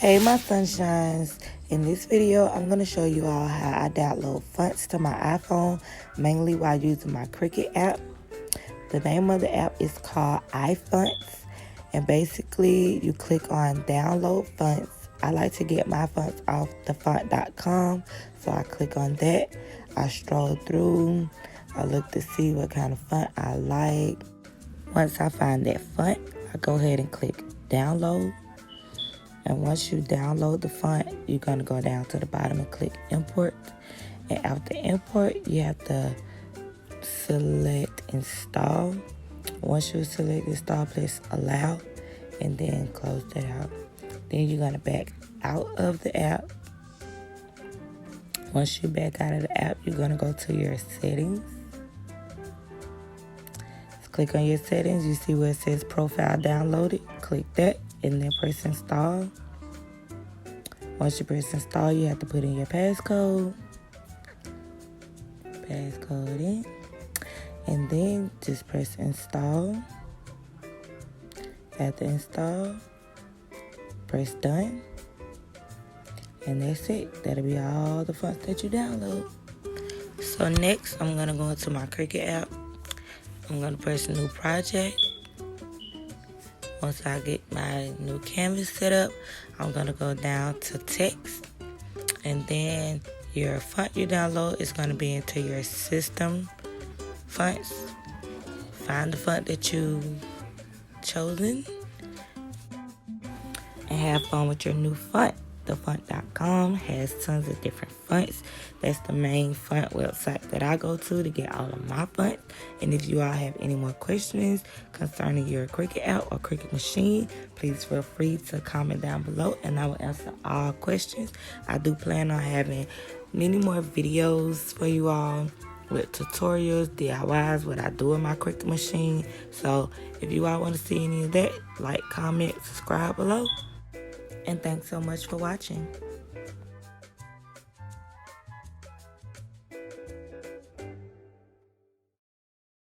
Hey my sunshines, in this video I'm going to show you all how I download fonts to my iPhone, mainly while using my Cricut app. The name of the app is called iFonts, and basically you click on download fonts. I like to get my fonts off thefont.com, so I click on that. I stroll through, I look to see what kind of font I like. Once I find that font, I go ahead and click download. And once you download the font, you're going to go down to the bottom and click import. And after import, you have to select install. Once you select install, press allow and then close that out. Then you're going to back out of the app. Once you back out of the app, you're going to go to your settings. Click on your settings. You see where it says profile downloaded. Click that and then press install. Once you press install, you have to put in your passcode. Passcode in. And then just press install. After install, press done. And that's it. That'll be all the fonts that you download. So next, I'm going to go into my Cricut app. I'm going to press new project. Once I get my new canvas set up, I'm going to go down to text. And then your font you download is going to be into your system fonts. Find the font that you've chosen and have fun with your new font. Thefont.com has tons of different fonts. That's the main font website that I go to get all of my fonts. And if you all have any more questions concerning your Cricut app or Cricut machine, please feel free to comment down below and I will answer all questions. I do plan on having many more videos for you all with tutorials, DIYs, what I do with my Cricut machine. So if you all want to see any of that, like, comment, subscribe below. And thanks so much for watching.